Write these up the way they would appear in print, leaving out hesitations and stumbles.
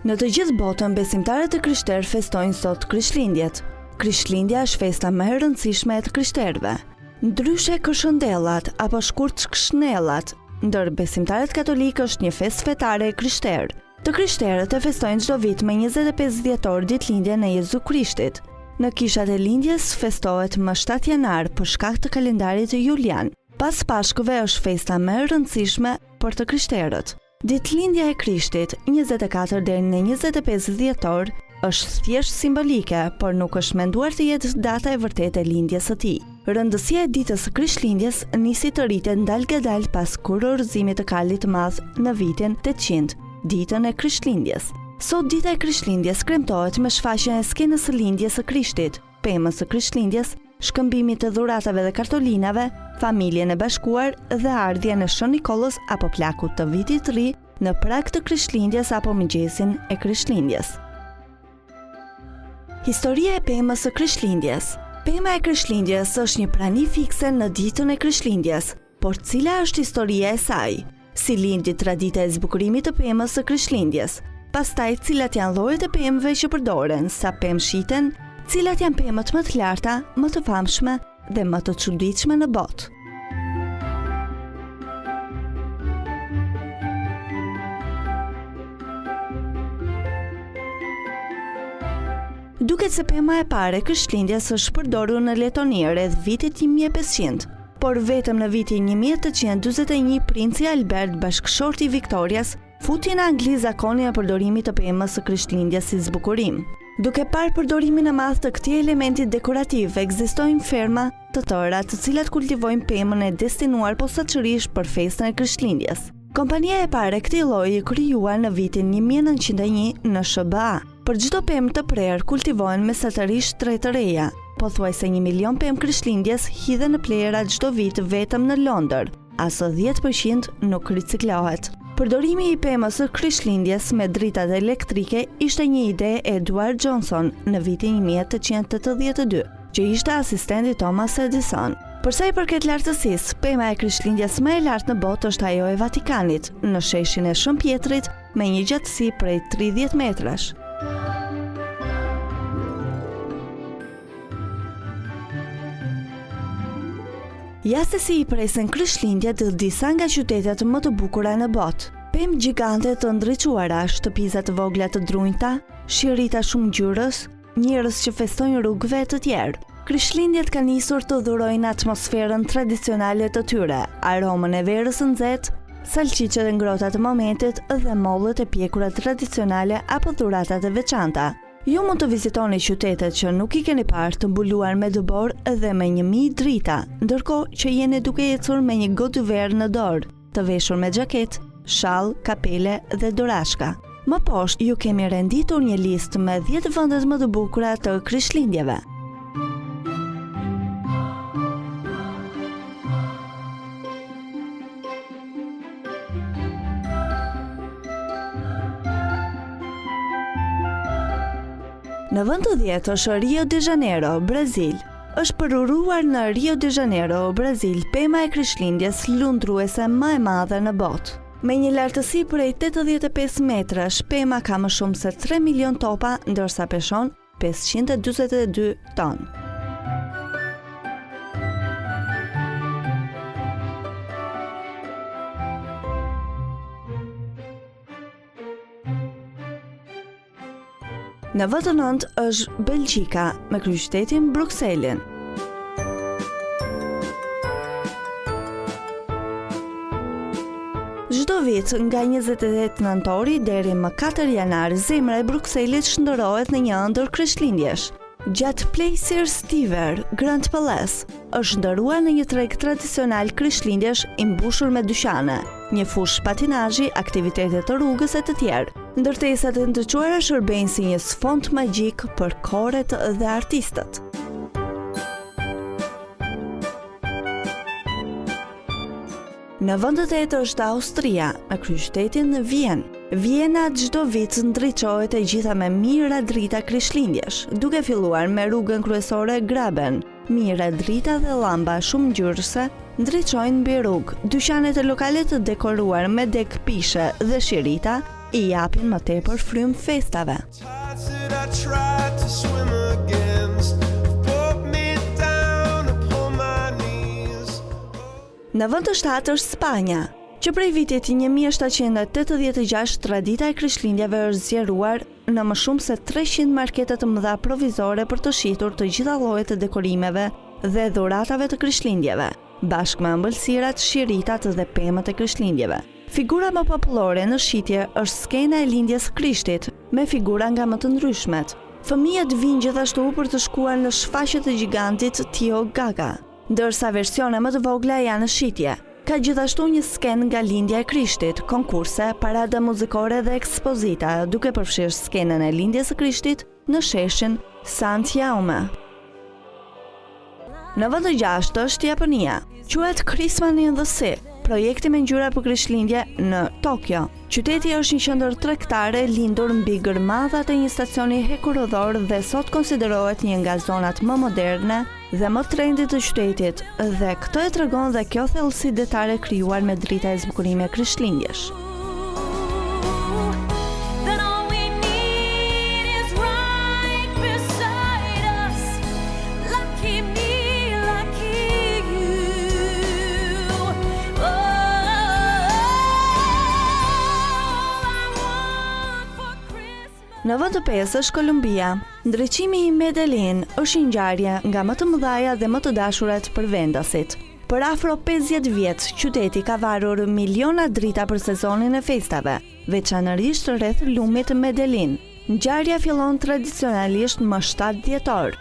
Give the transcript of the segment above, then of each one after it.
Në të gjithë botën, besimtarët e krishterë festojnë sot Krishtlindjet. Krishtlindja është festa më e rëndësishme e të krishterëve. Ndryshe këshëndellat apo shkurt këshnellat, ndër besimtarët katolikë është një festë fetare e krishterë. Të krishterët e festojnë çdo vit me 25 dhjetor ditëlindjen e Jezu Krishtit. Në kishat e lindjes festohet më 7 janar për shkak të kalendarit julian. Pas Pashkëve është festa më e rëndësishme për të krishterët. Ditëlindja e Krishtit, 24 deri në 25 dhjetor, është thjesht simbolike, por nuk është menduar të jetë data e vërtetë e lindjes së tij. Rëndësia e ditës së Krishtlindjes nisi të rritet ndalë pas kurorëzimit të Karlit të Madh në vitin 800, ditën e Krishtlindjes. Sot dita e Krishtlindjes kremtohet me shfaqjen e skenës së lindjes së Krishtit, pemës së Krishtlindjes, shkëmbimit të dhuratave dhe kartolinave, familjen e bashkuar dhe ardhjen e Shën Nikollës apo plakut të vitit të ri në prag të Krishtlindjes apo mëngjesin e Krishtlindjes. Historia e pemës së Krishtlindjes. Pema e Krishtlindjes është një prani fikse në ditën e Krishtlindjes, por cila është historia e saj? Si lindi tradita e zbukurimit të pemës së Krishtlindjes? Pastaj, cilat janë llojet e pemëve që përdoren, sa pemë shiten, cilat janë pemët më të larta, më të famshme dhe më të çuditshme në botë. Duket se pema e parë e Krishtlindjes është përdorur në Letoni rreth vitit 1500, por vetëm në vitin 1841 princi Albert, bashkëshorti i Viktorias, futi në Angli zakonin e përdorimit të pemës së Krishtlindjes si zbukurim. Duke parë përdorimin e madh të këtij elementi dekorativ, ekzistojnë ferma të tëra të cilat kultivojnë pemën e destinuar posaçërisht për festën e Krishtlindjes. Kompania e parë e këtij lloji krijuar në vitin 1901 në SBA. Për çdo pemë të prerë kultivohen mesatërisht 3 të reja. Pothuajse 1 milion pemë Krishtlindjes hidhen në plera çdo vit vetëm në Londër. Asë 10% nuk riciklohet. Përdorimi i pemës së Krishtlindjes me dritat elektrike ishte një ide e Edward Johnson në vitin 1882, që ishte asistenti Thomas Edison. Për sa i përket lartësisë, pema e Krishtlindjes më e lartë në botë është ajo e Vatikanit, në sheshin e Shën Pjetrit, me një gjatësi prej 30 metrash. Ja se si i presen Krishtlindjet të disa nga qytetet më të bukura në botë. Pemë gjigante të ndriçuara, shtëpiza të vogla të drunjta, shirita shumë ngjyrës, njerëz që festojnë rrugëve të tjerë. Krishtlindjet kanë nisur të dhurojnë atmosferën tradicionale të tyre, aromën e verës së nxehtë, salçiçet e ngrohta të momentit dhe mollët e pjekura tradicionale apo dhuratat e veçanta. Ju mund të vizitoni qytetet që nuk i keni parë të mbuluar me dëbor dhe me 1000 drita, ndërkohë që jeni duke ecur me një gotë verë në dorë, të veshur me xhaketë, shall, kapele dhe dorashka. Më poshtë ju kemi renditur një listë me 10 vendet më të bukura të Krishtlindjeve. Në vend të 10 është Rio de Janeiro, Brazil. Është përuruar në Rio de Janeiro, Brazil, pema e Krishtlindjes lundruese më e madhe në botë. Me një lartësi prej 85 metrash, pema ka më shumë se 3 milion topa, ndërsa peshon 542 tonë. Në vend të 9 është Belgjika, me kryeqytetin Brukselin. Çdo vit nga 28 nëntori deri më 4 janar, zemra e Brukselit shndërrohet në një ëndër Krishtlindjesh. Gjatë Plaisir Stiver, Grand Palace është ndëruar në një treg tradicional Krishtlindjesh i mbushur me dyqane, një fushë patinazhi, aktivitete të rrugës e të tjerë. Ndërtesat e ndriçuara shërbejnë si një sfond magjik për koret dhe artistët. Në vend të 8 është Austria, me kryeqytetin në Vjenë. Vjena çdo vit ndriçohet e gjitha me mijëra drita Krishtlindjesh, duke filluar me rrugën kryesore Graben. Mijëra drita dhe llamba shumë ngjyrëse ndriçojnë mbi rrugë. Dyqanet e lokalet të dekoruar me dek pishe dhe shirita i japin më tepër frym festave. Në vend të shtatë është Spanja, që prej vitit 1786 tradita e Krishtlindjeve është zgjeruar në më shumë se 300 markete të mëdha provizore për të shitur të gjitha llojet e dekorimeve dhe dhuratave të Krishtlindjeve, bashkë me ëmbëlsirat, shiritat dhe pemët e Krishtlindjeve. Figura më popullore në shitje është skena e lindjes së Krishtit, me figura nga më të ndryshmet. Fëmijët vinë gjithashtu për të shkuar në shfaqjet e gigantit Tio Gaga, ndërsa versione më të vogla janë në shitje. Ka gjithashtu një skenë nga lindja e Krishtit, konkurse, parada muzikore dhe ekspozita, duke përfshirë skenën e lindjes së Krishtit në sheshin Sant Jaume. Në vend të gjashtë është Japonia, quhet Christmas in the Sea, projekti me ngjyra për Krishtlindje në Tokyo. Qyteti është një qendër tregtare lindur mbi gërmadhat e një stacioni hekurëdhor dhe sot konsiderohet një nga zonat më moderne dhe më trendy të qytetit, dhe këtë e tregon dhe kjo thellësi detare krijuar me drita e zbukurimit Krishtlindjesh. Në vend të pesë është Kolumbia. Ndriçimi i Medellin është një ngjarje nga më të mëdhaja dhe më të dashurat për vendasit. Për afro 50 vjet, qyteti ka varur miliona drita për sezonin e festave, veçanërisht rreth lumit Medellin. Ngjarja fillon tradicionalisht më 7 dhjetor.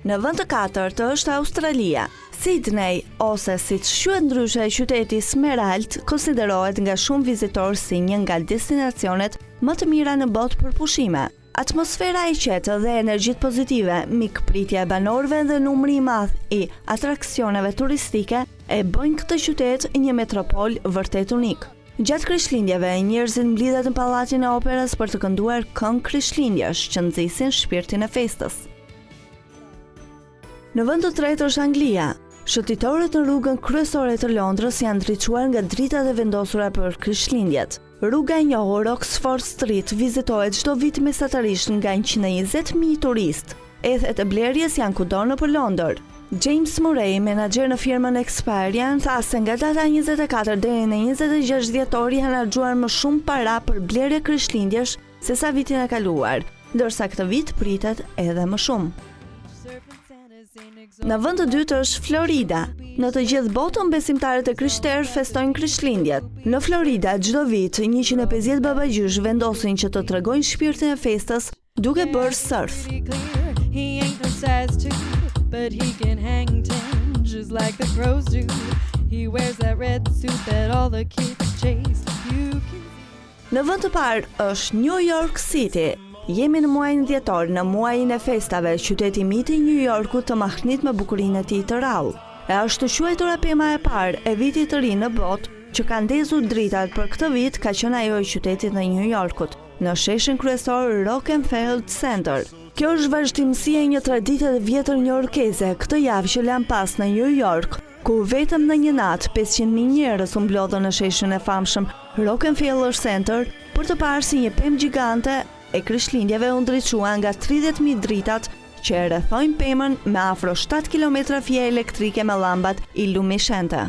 Në vend të katërt është Australia. Sydney, ose siç quhet ndryshe qyteti Smerald, konsiderohet nga shumë vizitorë si një nga destinacionet më të mira në botë për pushime. Atmosfera e qetë dhe energjitë pozitive, mikpritja e banorëve dhe numri i madh i atraksioneve turistike e bëjnë këtë qytet një metropol vërtet unik. Gjatë Krishtlindjeve, njerëzit mblidhen në pallatin e operës për të kënduar këngë krishtlindjesh që nxisin shpirtin e festës. Në vend të tretë është Anglia. Shëtitorët në rrugën kryesore të Londrës janë ndriçuar nga dritat e vendosura për Krishtlindjet. Rruga e njohur Oxford Street vizitohet çdo vit mesatarisht nga 120.000 turistë. Ethet e blerjes janë kudo nëpër Londër. James Murray, menaxher në firmën Experian, tha se nga data 24 deri në 26 dhjetor janë harxuar më shumë para për blerje krishtlindjesh se sa vitin e kaluar, ndërsa këtë vit pritet edhe më shumë. Në vend të dytë është Florida. Në të gjithë botën besimtarët e krishterë festojnë Krishtlindjet. Në Florida çdo vit 150 babagjysh vendosin që të tregojnë shpirtin e festës duke bërë surf. Në vend të parë është New York City. Jemi në muajin dhjetor, në muajin e festave, qyteti i miti New Yorkut të mahnit me bukurinë e tij të rrallë. Është quajtura pema e parë e vitit të ri në botë që ka ndezur dritat për këtë vit ka qenë ajo e qytetit të New Yorkut, në sheshin kryesor Rockefeller Center. Kjo është vazhdimësia e një tradite të vjetër njoorkeze, këtë javë që lan pas në New York, ku vetëm në një natë 500.000 njerëz u mblodhën në sheshin e famshëm Rockefeller Center për të parë si një pemë gjigante e Krishtlindjeve u ndriçua nga 30.000 dritat që e rrethojnë pemën me afro 7 km fije elektrike me llambat ilumishente.